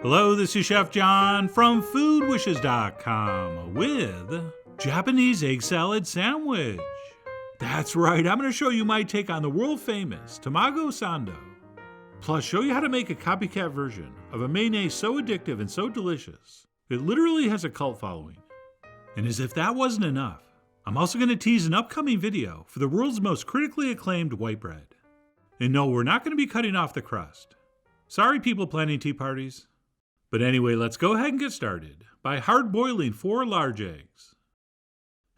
Hello, this is Chef John from foodwishes.com with Japanese egg salad sandwich. That's right, I'm going to show you my take on the world famous Tamago Sando. Plus show you how to make a copycat version of a mayonnaise so addictive and so delicious, it literally has a cult following. And as if that wasn't enough, I'm also going to tease an upcoming video for the world's most critically acclaimed white bread. And no, we're not going to be cutting off the crust. Sorry people planning tea parties. But anyway, let's go ahead and get started by hard boiling 4 large eggs.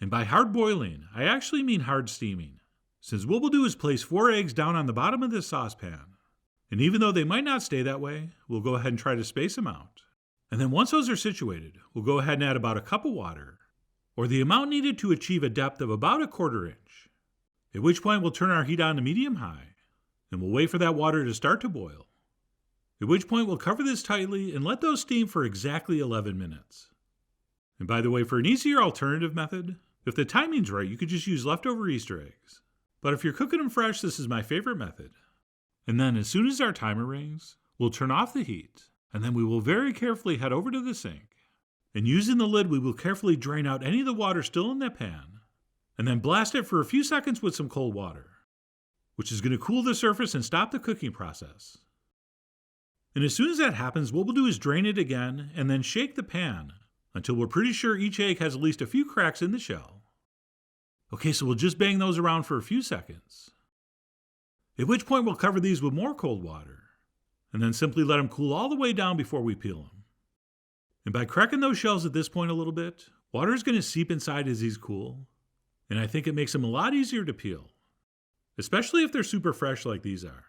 And by hard boiling, I actually mean hard steaming, since what we'll do is place 4 eggs down on the bottom of this saucepan. And even though they might not stay that way, we'll go ahead and try to space them out. And then once those are situated, we'll go ahead and add about a cup of water, or the amount needed to achieve a depth of about 1/4 inch. At which point we'll turn our heat on to medium-high, and we'll wait for that water to start to boil. At which point we'll cover this tightly and let those steam for exactly 11 minutes. And by the way, for an easier alternative method, if the timing's right, you could just use leftover Easter eggs. But if you're cooking them fresh, this is my favorite method. And then as soon as our timer rings, we'll turn off the heat, and then we will very carefully head over to the sink. And using the lid, we will carefully drain out any of the water still in that pan, and then blast it for a few seconds with some cold water, which is going to cool the surface and stop the cooking process. And as soon as that happens, what we'll do is drain it again and then shake the pan until we're pretty sure each egg has at least a few cracks in the shell. Okay, so we'll just bang those around for a few seconds. At which point we'll cover these with more cold water and then simply let them cool all the way down before we peel them. And by cracking those shells at this point a little bit, water is going to seep inside as these cool, and I think it makes them a lot easier to peel, especially if they're super fresh like these are.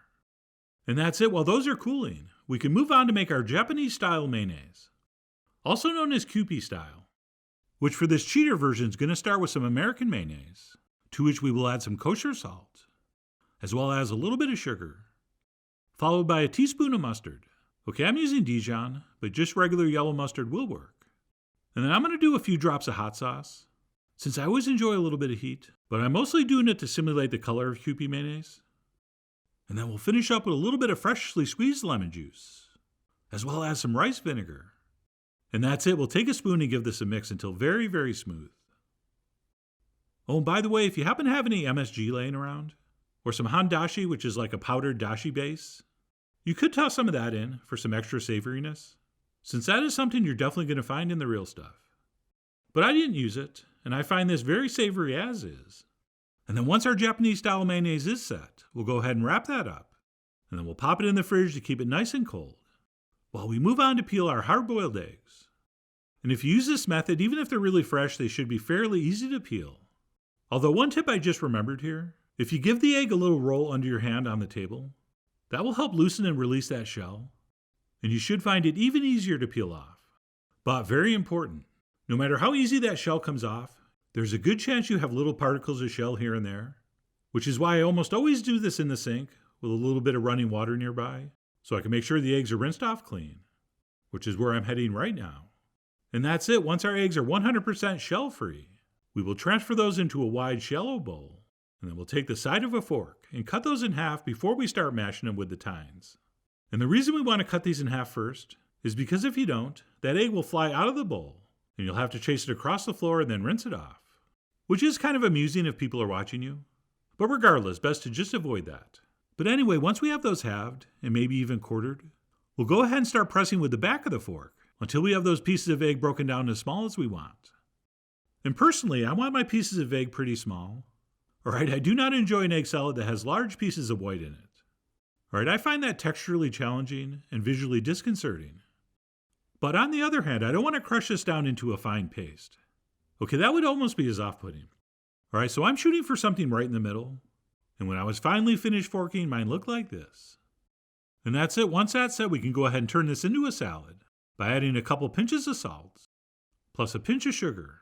And that's it. While those are cooling, we can move on to make our Japanese-style mayonnaise, also known as Kewpie style, which for this cheater version is going to start with some American mayonnaise, to which we will add some kosher salt, as well as a little bit of sugar, followed by a teaspoon of mustard. Okay, I'm using Dijon, but just regular yellow mustard will work. And then I'm going to do a few drops of hot sauce, since I always enjoy a little bit of heat, but I'm mostly doing it to simulate the color of Kewpie mayonnaise. And then we'll finish up with a little bit of freshly squeezed lemon juice, as well as some rice vinegar. And that's it. We'll take a spoon and give this a mix until very, very smooth. Oh, and by the way, if you happen to have any MSG laying around, or some handashi, which is like a powdered dashi base, you could toss some of that in for some extra savoriness, since that is something you're definitely going to find in the real stuff. But I didn't use it, and I find this very savory as is. And then once our Japanese-style mayonnaise is set, we'll go ahead and wrap that up, and then we'll pop it in the fridge to keep it nice and cold, while we move on to peel our hard-boiled eggs. And if you use this method, even if they're really fresh, they should be fairly easy to peel. Although one tip I just remembered here, if you give the egg a little roll under your hand on the table, that will help loosen and release that shell, and you should find it even easier to peel off. But very important, no matter how easy that shell comes off, there's a good chance you have little particles of shell here and there, which is why I almost always do this in the sink with a little bit of running water nearby, so I can make sure the eggs are rinsed off clean, which is where I'm heading right now. And that's it. Once our eggs are 100% shell-free, we will transfer those into a wide shallow bowl, and then we'll take the side of a fork and cut those in half before we start mashing them with the tines. And the reason we want to cut these in half first is because if you don't, that egg will fly out of the bowl, and you'll have to chase it across the floor and then rinse it off, which is kind of amusing if people are watching you. But regardless, best to just avoid that. But anyway, once we have those halved, and maybe even quartered, we'll go ahead and start pressing with the back of the fork until we have those pieces of egg broken down as small as we want. And personally, I want my pieces of egg pretty small. Alright, I do not enjoy an egg salad that has large pieces of white in it. Alright, I find that texturally challenging and visually disconcerting. But on the other hand, I don't want to crush this down into a fine paste. Okay, that would almost be as off-putting. Alright, so I'm shooting for something right in the middle, and when I was finally finished forking, mine looked like this. And that's it. Once that's set, we can go ahead and turn this into a salad by adding a couple pinches of salt, plus a pinch of sugar,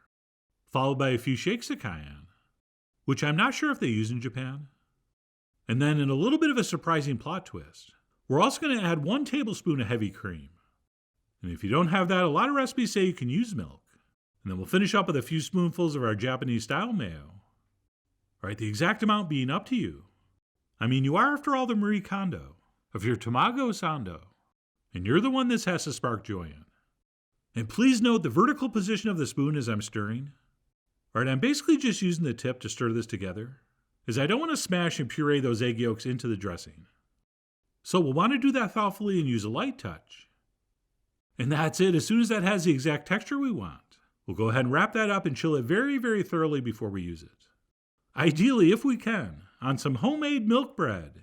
followed by a few shakes of cayenne, which I'm not sure if they use in Japan. And then in a little bit of a surprising plot twist, we're also going to add 1 tablespoon of heavy cream. And if you don't have that, a lot of recipes say you can use milk. And then we'll finish up with a few spoonfuls of our Japanese-style mayo. Alright, the exact amount being up to you. I mean, you are, after all, the Marie Kondo of your Tamago Sando. And you're the one this has to spark joy in. And please note the vertical position of the spoon as I'm stirring. All right, I'm basically just using the tip to stir this together, as I don't want to smash and puree those egg yolks into the dressing. So we'll want to do that thoughtfully and use a light touch. And that's it. As soon as that has the exact texture we want, we'll go ahead and wrap that up and chill it very, very thoroughly before we use it. Ideally, if we can, on some homemade milk bread.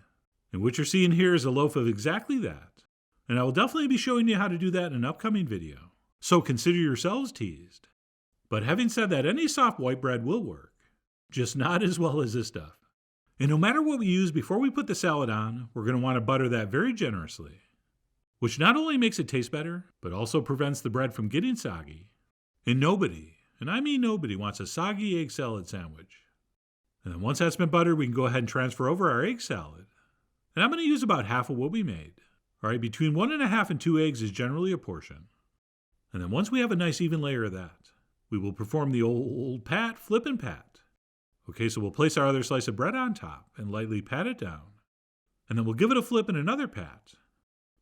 And what you're seeing here is a loaf of exactly that. And I will definitely be showing you how to do that in an upcoming video. So consider yourselves teased. But having said that, any soft white bread will work. Just not as well as this stuff. And no matter what we use before we put the salad on, we're going to want to butter that very generously. Which not only makes it taste better, but also prevents the bread from getting soggy. And nobody, and I mean nobody, wants a soggy egg salad sandwich. And then once that's been buttered, we can go ahead and transfer over our egg salad. And I'm going to use about half of what we made. All right, between 1.5 and 2 eggs is generally a portion. And then once we have a nice even layer of that, we will perform the old pat, flip and pat. Okay, so we'll place our other slice of bread on top and lightly pat it down. And then we'll give it a flip and another pat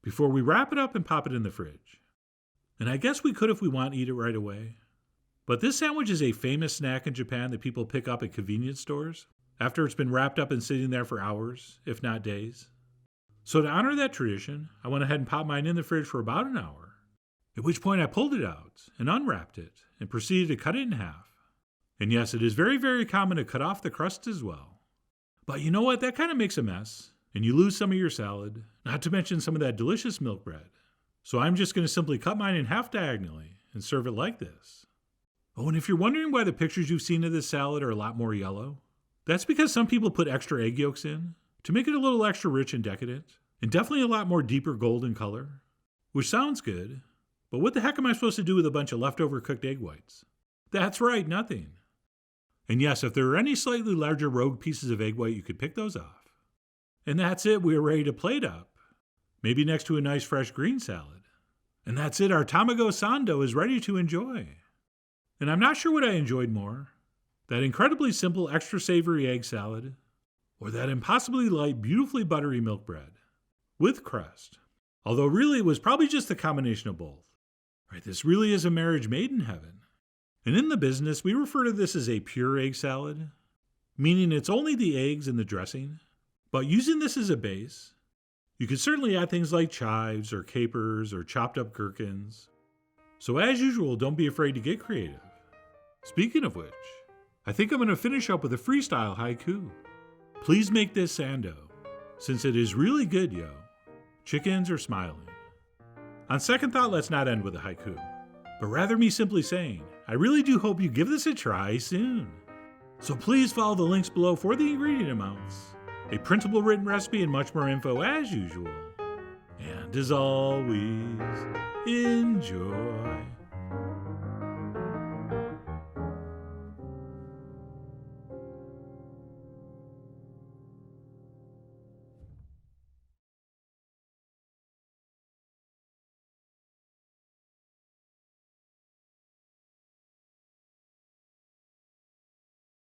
before we wrap it up and pop it in the fridge. And I guess we could, if we want, eat it right away. But this sandwich is a famous snack in Japan that people pick up at convenience stores after it's been wrapped up and sitting there for hours, if not days. So to honor that tradition, I went ahead and popped mine in the fridge for about an hour, at which point I pulled it out and unwrapped it and proceeded to cut it in half. And yes, it is very, very common to cut off the crust as well. But you know what? That kind of makes a mess, and you lose some of your salad, not to mention some of that delicious milk bread. So I'm just going to simply cut mine in half diagonally and serve it like this. Oh, and if you're wondering why the pictures you've seen of this salad are a lot more yellow, that's because some people put extra egg yolks in to make it a little extra rich and decadent, and definitely a lot more deeper golden color, which sounds good, but what the heck am I supposed to do with a bunch of leftover cooked egg whites? That's right, nothing. And yes, if there are any slightly larger rogue pieces of egg white, you could pick those off. And that's it, we are ready to plate up. Maybe next to a nice fresh green salad. And that's it, our Tamago Sando is ready to enjoy. And I'm not sure what I enjoyed more, that incredibly simple extra savory egg salad, or that impossibly light, beautifully buttery milk bread, with crust. Although really it was probably just a combination of both. Right, this really is a marriage made in heaven. And in the business, we refer to this as a pure egg salad, meaning it's only the eggs and the dressing. But using this as a base, you could certainly add things like chives or capers or chopped up gherkins. So as usual, don't be afraid to get creative. Speaking of which, I think I'm going to finish up with a freestyle haiku. Please make this Sando, since it is really good, yo. Chickens are smiling. On second thought, let's not end with a haiku, but rather me simply saying, I really do hope you give this a try soon. So please follow the links below for the ingredient amounts, a printable written recipe, and much more info as usual. And as always, enjoy.